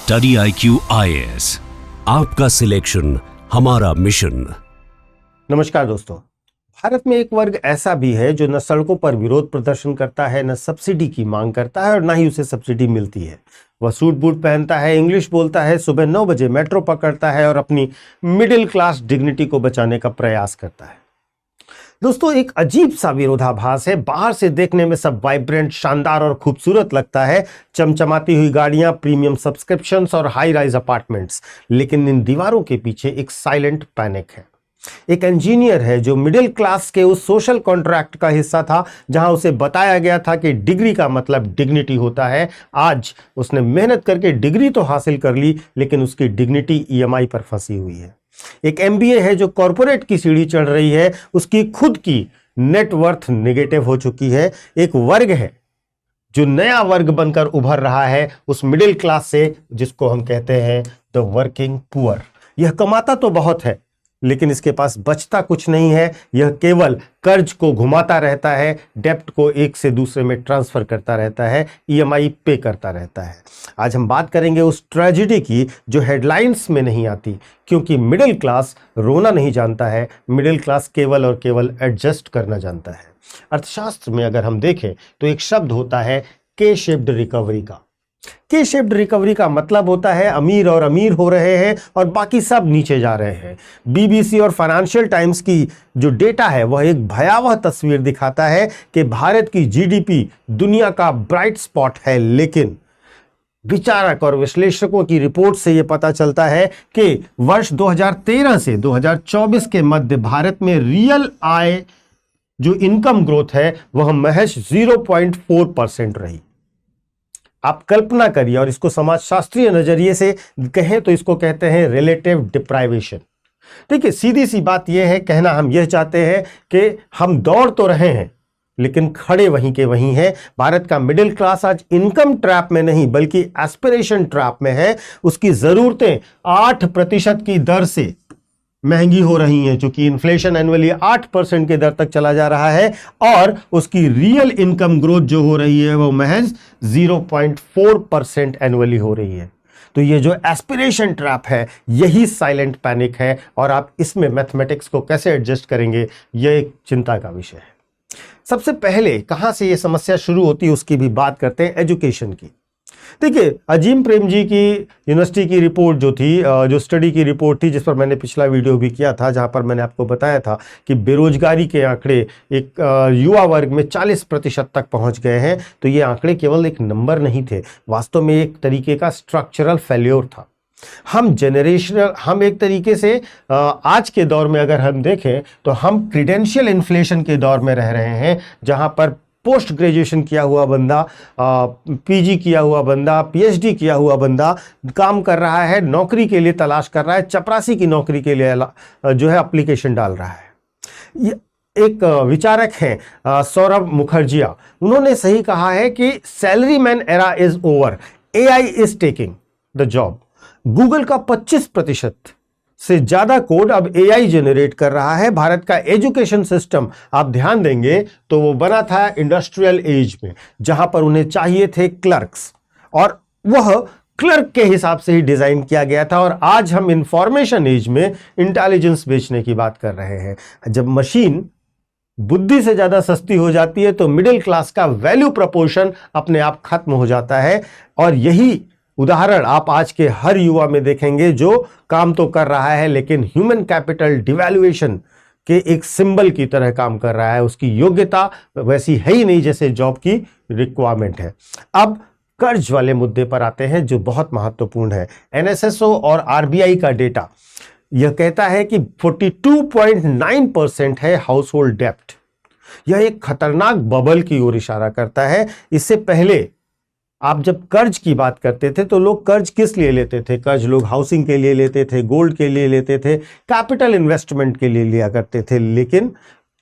Study IQ IAS, आपका selection हमारा mission. नमस्कार दोस्तों, भारत में एक वर्ग ऐसा भी है जो न सड़कों पर विरोध प्रदर्शन करता है, न सब्सिडी की मांग करता है और न ही उसे सब्सिडी मिलती है। वह सूट बूट पहनता है, इंग्लिश बोलता है, सुबह 9 बजे मेट्रो पकड़ता है और अपनी मिडिल क्लास डिग्निटी को बचाने का प्रयास करता है। दोस्तों, एक अजीब सा विरोधाभास है। बाहर से देखने में सब वाइब्रेंट, शानदार और खूबसूरत लगता है, चमचमाती हुई गाड़ियां, प्रीमियम सब्सक्रिप्शंस और हाई राइज अपार्टमेंट्स, लेकिन इन दीवारों के पीछे एक साइलेंट पैनिक है। एक इंजीनियर है जो मिडिल क्लास के उस सोशल कॉन्ट्रैक्ट का हिस्सा था जहां उसे बताया गया था कि डिग्री का मतलब डिग्निटी होता है। आज उसने मेहनत करके डिग्री तो हासिल कर ली, लेकिन उसकी डिग्निटी EMI पर फंसी हुई है। एक MBA है जो कॉर्पोरेट की सीढ़ी चढ़ रही है, उसकी खुद की नेटवर्थ नेगेटिव हो चुकी है। एक वर्ग है जो नया वर्ग बनकर उभर रहा है उस मिडिल क्लास से, जिसको हम कहते हैं द वर्किंग पुअर। यह कमाता तो बहुत है, लेकिन इसके पास बचता कुछ नहीं है। यह केवल कर्ज को घुमाता रहता है, डेप्ट को एक से दूसरे में ट्रांसफर करता रहता है, EMI पे करता रहता है। आज हम बात करेंगे उस ट्रेजेडी की जो हेडलाइंस में नहीं आती, क्योंकि मिडिल क्लास रोना नहीं जानता है, मिडिल क्लास केवल और केवल एडजस्ट करना जानता है। अर्थशास्त्र में अगर हम देखें तो एक शब्द होता है के शेप्ड रिकवरी का। के शेप्ड रिकवरी का मतलब होता है अमीर और अमीर हो रहे हैं और बाकी सब नीचे जा रहे हैं। BBC और फाइनेंशियल टाइम्स की जो डेटा है वह एक भयावह तस्वीर दिखाता है कि भारत की GDP दुनिया का ब्राइट स्पॉट है, लेकिन विचारक और विश्लेषकों की रिपोर्ट से यह पता चलता है कि वर्ष 2013 से 2024 के मध्य भारत में रियल आय जो इनकम ग्रोथ है वह महज 0.4% रही। आप कल्पना करिए, और इसको समाजशास्त्रीय नजरिए से कहें तो इसको कहते हैं रिलेटिव डिप्राइवेशन। देखिए, सीधी सी बात यह है, कहना हम यह चाहते हैं कि हम दौड़ तो रहे हैं लेकिन खड़े वहीं के वहीं हैं। भारत का मिडिल क्लास आज इनकम ट्रैप में नहीं बल्कि एस्पिरेशन ट्रैप में है। उसकी जरूरतें 8% की दर से महंगी हो रही हैं, चूंकि इन्फ्लेशन एनुअली 8% के दर तक चला जा रहा है और उसकी रियल इनकम ग्रोथ जो हो रही है वो महज 0.4% एनुअली हो रही है। तो ये जो एस्पिरेशन ट्रैप है यही साइलेंट पैनिक है, और आप इसमें मैथमेटिक्स को कैसे एडजस्ट करेंगे ये एक चिंता का विषय है। सबसे पहले कहां से ये समस्या शुरू होती है उसकी भी बात करते हैं, एजुकेशन की। देखिए, अजीम प्रेम जी की यूनिवर्सिटी की रिपोर्ट जो थी, जो स्टडी की रिपोर्ट थी, जिस पर मैंने पिछला वीडियो भी किया था, जहां पर मैंने आपको बताया था कि बेरोजगारी के आंकड़े एक युवा वर्ग में 40% तक पहुंच गए हैं। तो ये आंकड़े केवल एक नंबर नहीं थे, वास्तव में एक तरीके का स्ट्रक्चरल फेल्योर था। हम एक तरीके से आज के दौर में अगर हम देखें तो हम क्रीडेंशियल इन्फ्लेशन के दौर में रह रहे हैं, जहां पर पोस्ट ग्रेजुएशन किया हुआ बंदा, PG किया हुआ बंदा, PhD किया हुआ बंदा काम कर रहा है, नौकरी के लिए तलाश कर रहा है, चपरासी की नौकरी के लिए जो है एप्लीकेशन डाल रहा है। एक विचारक हैं सौरभ मुखर्जिया, उन्होंने सही कहा है कि salary man era is over, AI is taking the job. Google का 25% से ज्यादा कोड अब AI जनरेट कर रहा है। भारत का एजुकेशन सिस्टम आप ध्यान देंगे तो वो बना था इंडस्ट्रियल एज में, जहां पर उन्हें चाहिए थे क्लर्क्स, और वह क्लर्क के हिसाब से ही डिजाइन किया गया था। और आज हम इंफॉर्मेशन एज में इंटेलिजेंस बेचने की बात कर रहे हैं। जब मशीन बुद्धि से ज्यादा सस्ती हो जाती है तो मिडिल क्लास का वैल्यू प्रपोर्शन अपने आप खत्म हो जाता है, और यही उदाहरण आप आज के हर युवा में देखेंगे जो काम तो कर रहा है लेकिन ह्यूमन कैपिटल डिवैल्यूएशन के एक सिंबल की तरह काम कर रहा है। उसकी योग्यता वैसी है ही नहीं जैसे जॉब की रिक्वायरमेंट है। अब कर्ज वाले मुद्दे पर आते हैं जो बहुत महत्वपूर्ण है। NSSO और RBI का डेटा यह कहता है कि 42.9% है हाउस होल्ड डेप्ट। यह एक खतरनाक बबल की ओर इशारा करता है। इससे पहले आप जब कर्ज की बात करते थे तो लोग कर्ज किस लिए लेते थे? कर्ज लोग हाउसिंग के लिए लेते थे, गोल्ड के लिए लेते थे, कैपिटल इन्वेस्टमेंट के लिए लिया करते थे। लेकिन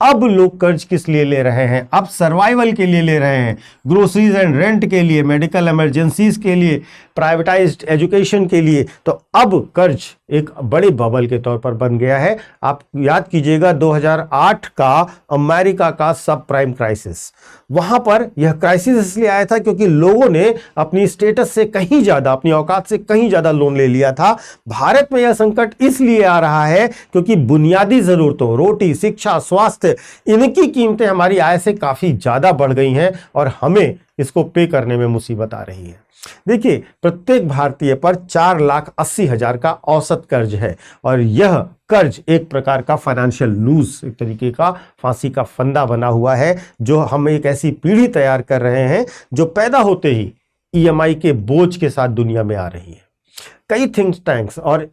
अब लोग कर्ज किस लिए ले रहे हैं? अब सर्वाइवल के लिए ले रहे हैं, ग्रोसरीज एंड रेंट के लिए, मेडिकल इमरजेंसीज के लिए, प्राइवेटाइज्ड एजुकेशन के लिए। तो अब कर्ज एक बड़े बबल के तौर पर बन गया है। आप याद कीजिएगा 2008 का अमेरिका का सब प्राइम क्राइसिस, वहां पर यह क्राइसिस इसलिए आया था क्योंकि लोगों ने अपनी स्टेटस से कहीं ज्यादा, अपनी औकात से कहीं ज्यादा लोन ले लिया था। भारत में यह संकट इसलिए आ रहा है क्योंकि बुनियादी जरूरतों, रोटी, शिक्षा, स्वास्थ्य, इनकी कीमतें हमारी आय से काफी ज्यादा बढ़ गई हैं और हमें इसको पे करने में मुसीबत आ रही है। देखिए, प्रत्येक भारतीय पर 4,80,000 का औसत कर्ज है और यह कर्ज एक प्रकार का फाइनेंशियल लूज, एक तरीके का फांसी का फंदा बना हुआ है, जो हम एक ऐसी पीढ़ी तैयार कर रहे हैं जो पैदा होते ही ईएमआई के बोझ के साथ दुनिया में आ रही है। कई थिंक टैंक्स और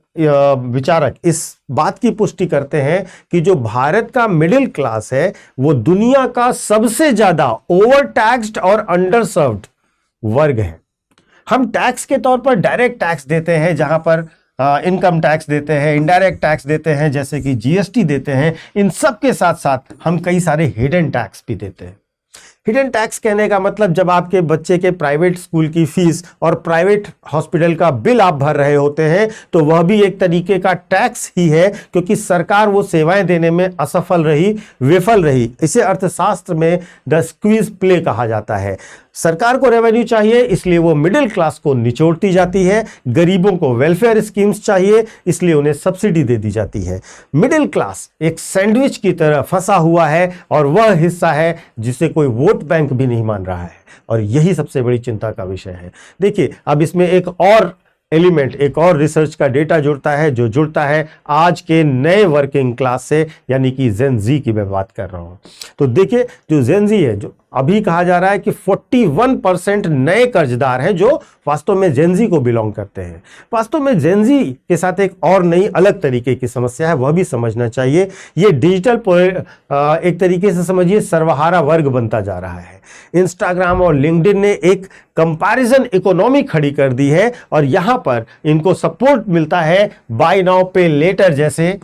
विचारक इस बात की पुष्टि करते हैं कि जो भारत का मिडिल क्लास है वो दुनिया का सबसे ज्यादा ओवर टैक्स्ड और अंडर सर्व्ड वर्ग है। हम टैक्स के तौर पर डायरेक्ट टैक्स देते हैं, जहां पर इनकम टैक्स देते हैं, इनडायरेक्ट टैक्स देते हैं जैसे कि जीएसटी देते हैं। इन सब के साथ साथ हम कई सारे हिडन टैक्स भी देते हैं। हिडन टैक्स कहने का मतलब जब आपके बच्चे के प्राइवेट स्कूल की फीस और प्राइवेट हॉस्पिटल का बिल आप भर रहे होते हैं तो वह भी एक तरीके का टैक्स ही है, क्योंकि सरकार वो सेवाएं देने में असफल रही, विफल रही। इसे अर्थशास्त्र में द स्क्वीज प्ले कहा जाता है। सरकार को रेवेन्यू चाहिए इसलिए वो मिडिल क्लास को निचोड़ती जाती है, गरीबों को वेलफेयर स्कीम्स चाहिए इसलिए उन्हें सब्सिडी दे दी जाती है। मिडिल क्लास एक सैंडविच की तरह फंसा हुआ है और वह हिस्सा है जिसे कोई वोट बैंक भी नहीं मान रहा है, और यही सबसे बड़ी चिंता का विषय है। देखिए, अब इसमें एक और एलिमेंट, एक और रिसर्च का डेटा जुड़ता है, जो जुड़ता है आज के नए वर्किंग क्लास से, यानी कि जेन जी की मैं बात कर रहा हूं। तो देखिए, जो जेन जी है, जो अभी कहा जा रहा है कि 41% नए कर्जदार हैं जो वास्तव में जेन जी को बिलोंग करते हैं। वास्तव में जेन जी के साथ एक और नई अलग तरीके की समस्या है, वह भी समझना चाहिए। ये डिजिटल एक तरीके से समझिए सर्वहारा वर्ग बनता जा रहा है। इंस्टाग्राम और लिंक्डइन ने एक कंपैरिजन इकोनॉमी खड़ी कर दी है और यहां पर इनको सपोर्ट मिलता है बाय नाउ पे लेटर जैसे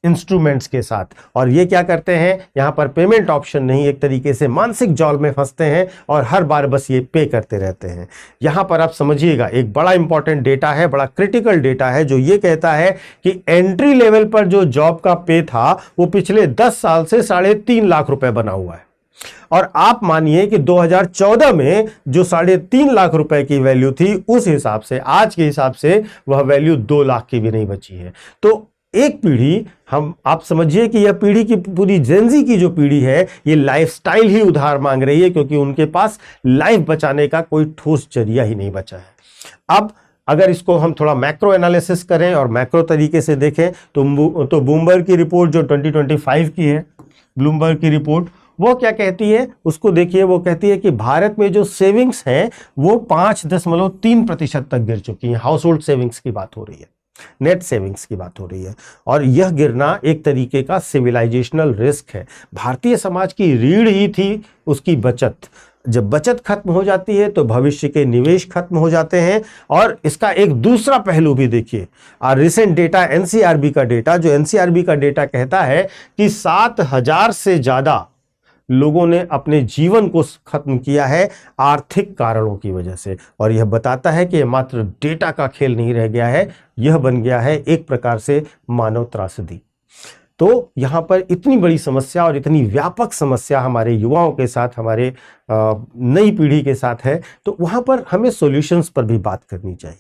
इंस्ट्रूमेंट्स के साथ। और ये क्या करते हैं, यहां पर पेमेंट ऑप्शन नहीं, एक तरीके से मानसिक जाल में फंसते हैं और हर बार बस ये पे करते रहते हैं। यहां पर आप समझिएगा एक बड़ा इंपॉर्टेंट डेटा है, बड़ा क्रिटिकल डेटा है, जो ये कहता है कि एंट्री लेवल पर जो जॉब का पे था वो पिछले 10 साल से 3.5 लाख रुपए बना हुआ है। और आप मानिए कि 2014 में जो 3.5 लाख रुपए की वैल्यू थी, उस हिसाब से, आज के हिसाब से वह वैल्यू 2 लाख की भी नहीं बची है। तो एक पीढ़ी, आप समझिए कि यह पीढ़ी की पूरी जेनजी की जो पीढ़ी है, ये लाइफस्टाइल ही उधार मांग रही है, क्योंकि उनके पास लाइफ बचाने का कोई ठोस जरिया ही नहीं बचा है। अब अगर इसको हम थोड़ा मैक्रो एनालिसिस करें और मैक्रो तरीके से देखें तो ब्लूमबर्ग की रिपोर्ट जो 2025 की है, ब्लूमबर्ग की रिपोर्ट, वो क्या कहती है उसको देखिए। वो कहती है कि भारत में जो सेविंग्स हैं वो 5.3% तक गिर चुकी हैं। हाउस होल्ड सेविंग्स की बात हो रही है, नेट सेविंग्स की बात हो रही है, और यह गिरना एक तरीके का सिविलाइजेशनल रिस्क है। भारतीय समाज की रीढ़ ही थी उसकी बचत। जब बचत खत्म हो जाती है तो भविष्य के निवेश खत्म हो जाते हैं। और इसका एक दूसरा पहलू भी देखिए, रिसेंट डेटा एनसीआरबी का डेटा, जो एनसीआरबी का डेटा कहता है कि 7,000 से ज्यादा लोगों ने अपने जीवन को खत्म किया है आर्थिक कारणों की वजह से। और यह बताता है कि यह मात्र डेटा का खेल नहीं रह गया है, यह बन गया है एक प्रकार से मानव त्रासदी। तो यहां पर इतनी बड़ी समस्या और इतनी व्यापक समस्या हमारे युवाओं के साथ, हमारे नई पीढ़ी के साथ है, तो वहां पर हमें सॉल्यूशंस पर भी बात करनी चाहिए।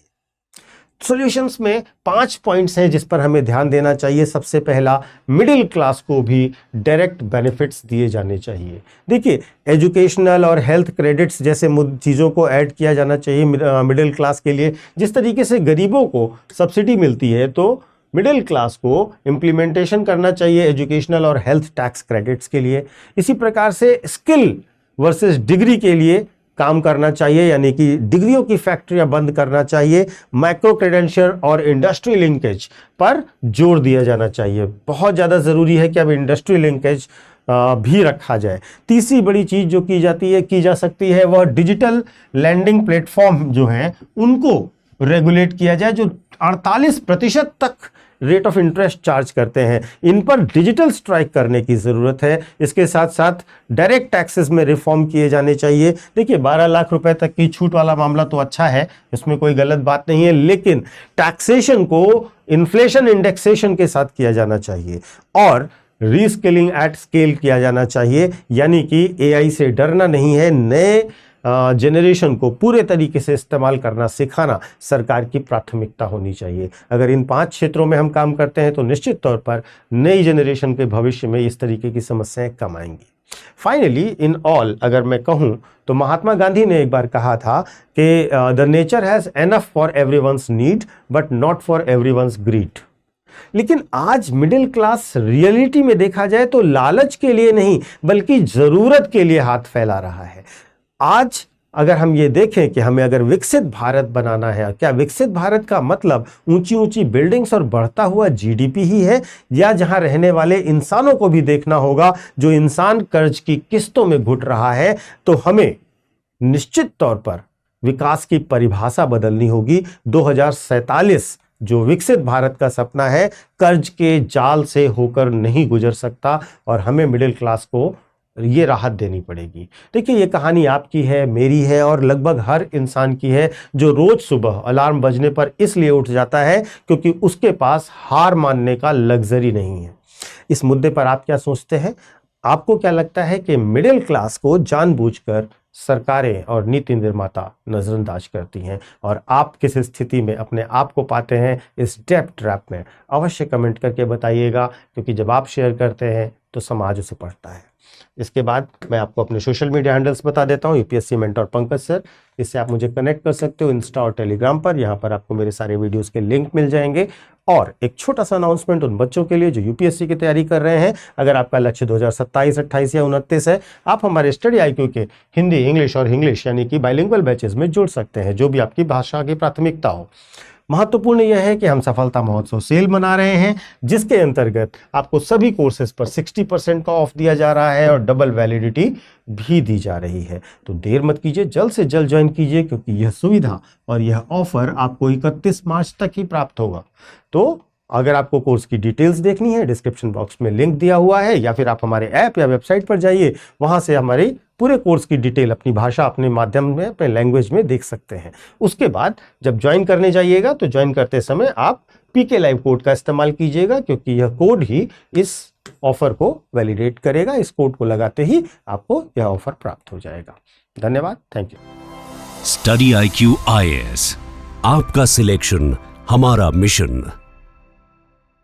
सॉल्यूशंस में 5 पॉइंट्स हैं जिस पर हमें ध्यान देना चाहिए। सबसे पहला, मिडिल क्लास को भी डायरेक्ट बेनिफिट्स दिए जाने चाहिए। देखिए, एजुकेशनल और हेल्थ क्रेडिट्स जैसे चीज़ों को ऐड किया जाना चाहिए मिडिल क्लास के लिए। जिस तरीके से गरीबों को सब्सिडी मिलती है, तो मिडिल क्लास को इम्प्लीमेंटेशन करना चाहिए एजुकेशनल और हेल्थ टैक्स क्रेडिट्स के लिए। इसी प्रकार से स्किल वर्सेस डिग्री के लिए काम करना चाहिए, यानी कि डिग्रियों की फैक्ट्रियां बंद करना चाहिए। माइक्रो क्रेडेंशियल और इंडस्ट्री लिंकेज पर जोर दिया जाना चाहिए। बहुत ज़्यादा ज़रूरी है कि अब इंडस्ट्री लिंकेज भी रखा जाए। तीसरी बड़ी चीज़ जो की जा सकती है वह डिजिटल लैंडिंग प्लेटफॉर्म जो हैं उनको रेगुलेट किया जाए, जो 48% तक रेट ऑफ इंटरेस्ट चार्ज करते हैं, इन पर डिजिटल स्ट्राइक करने की ज़रूरत है। इसके साथ साथ डायरेक्ट टैक्सेस में रिफॉर्म किए जाने चाहिए। देखिए 12 लाख रुपए तक की छूट वाला मामला तो अच्छा है, इसमें कोई गलत बात नहीं है, लेकिन टैक्सेशन को इन्फ्लेशन इंडेक्सेशन के साथ किया जाना चाहिए और रीस्किलिंग एट स्केल किया जाना चाहिए। यानी कि एआई से डरना नहीं है, नए जनरेशन को पूरे तरीके से इस्तेमाल करना सिखाना सरकार की प्राथमिकता होनी चाहिए। अगर इन 5 क्षेत्रों में हम काम करते हैं तो निश्चित तौर पर नई जनरेशन के भविष्य में इस तरीके की समस्याएं कम आएंगी। फाइनली इन ऑल अगर मैं कहूं तो महात्मा गांधी ने एक बार कहा था कि the nature has enough for everyone's need but not for everyone's greed. लेकिन आज मिडिल क्लास रियलिटी में देखा जाए तो लालच के लिए नहीं बल्कि जरूरत के लिए हाथ फैला रहा है। आज अगर हम ये देखें कि हमें अगर विकसित भारत बनाना है, क्या विकसित भारत का मतलब ऊंची ऊंची बिल्डिंग्स और बढ़ता हुआ जीडीपी ही है, या जहां रहने वाले इंसानों को भी देखना होगा, जो इंसान कर्ज की किस्तों में घुट रहा है। तो हमें निश्चित तौर पर विकास की परिभाषा बदलनी होगी। 2047 जो विकसित भारत का सपना है कर्ज के जाल से होकर नहीं गुजर सकता और हमें मिडिल क्लास को ये राहत देनी पड़ेगी। देखिए ये कहानी आपकी है, मेरी है और लगभग हर इंसान की है जो रोज सुबह अलार्म बजने पर इसलिए उठ जाता है क्योंकि उसके पास हार मानने का लग्जरी नहीं है। इस मुद्दे पर आप क्या सोचते हैं? आपको क्या लगता है कि मिडिल क्लास को जानबूझकर सरकारें और नीति निर्माता नजरअंदाज करती हैं और आप किस स्थिति में अपने आप को पाते हैं इस डेब्ट ट्रैप में? अवश्य कमेंट करके बताइएगा, क्योंकि जब आप शेयर करते हैं तो समाज उसे पढ़ता है। इसके बाद मैं आपको अपने सोशल मीडिया हैंडल्स बता देता हूं। यूपीएससी मेंटर पंकज सर, इससे आप मुझे कनेक्ट कर सकते हो इंस्टा और टेलीग्राम पर। यहां पर आपको मेरे सारे वीडियोस के लिंक मिल जाएंगे। और एक छोटा सा अनाउंसमेंट उन बच्चों के लिए जो यूपीएससी की तैयारी कर रहे हैं, अगर आपका लक्ष्य 2027, 28 या 29 है, आप हमारे स्टडी IQ के हिंदी, इंग्लिश और इंग्लिश यानी कि बाइलिंगुअल बैचेस में जुड़ सकते हैं, जो भी आपकी भाषा की प्राथमिकता हो। महत्वपूर्ण यह है कि हम सफलता महोत्सव सेल मना रहे हैं, जिसके अंतर्गत आपको सभी कोर्सेज पर 60% का ऑफ दिया जा रहा है और डबल वैलिडिटी भी दी जा रही है। तो देर मत कीजिए, जल्द से जल्द ज्वाइन कीजिए, क्योंकि यह सुविधा और यह ऑफर आपको 31 मार्च तक ही प्राप्त होगा। तो अगर आपको कोर्स की डिटेल्स देखनी है, डिस्क्रिप्शन बॉक्स में लिंक दिया हुआ है, या फिर आप हमारे ऐप या वेबसाइट पर जाइए, वहां से हमारे पूरे कोर्स की डिटेल अपनी भाषा, अपने माध्यम में, अपने लैंग्वेज में देख सकते हैं। उसके बाद जब ज्वाइन करने जाइएगा तो ज्वाइन करते समय आप PK लाइव कोड का इस्तेमाल कीजिएगा, क्योंकि यह कोड ही इस ऑफर को वैलिडेट करेगा। इस कोड को लगाते ही आपको यह ऑफर प्राप्त हो जाएगा। धन्यवाद, thank you. Study IQ IAS, आपका सिलेक्शन हमारा मिशन।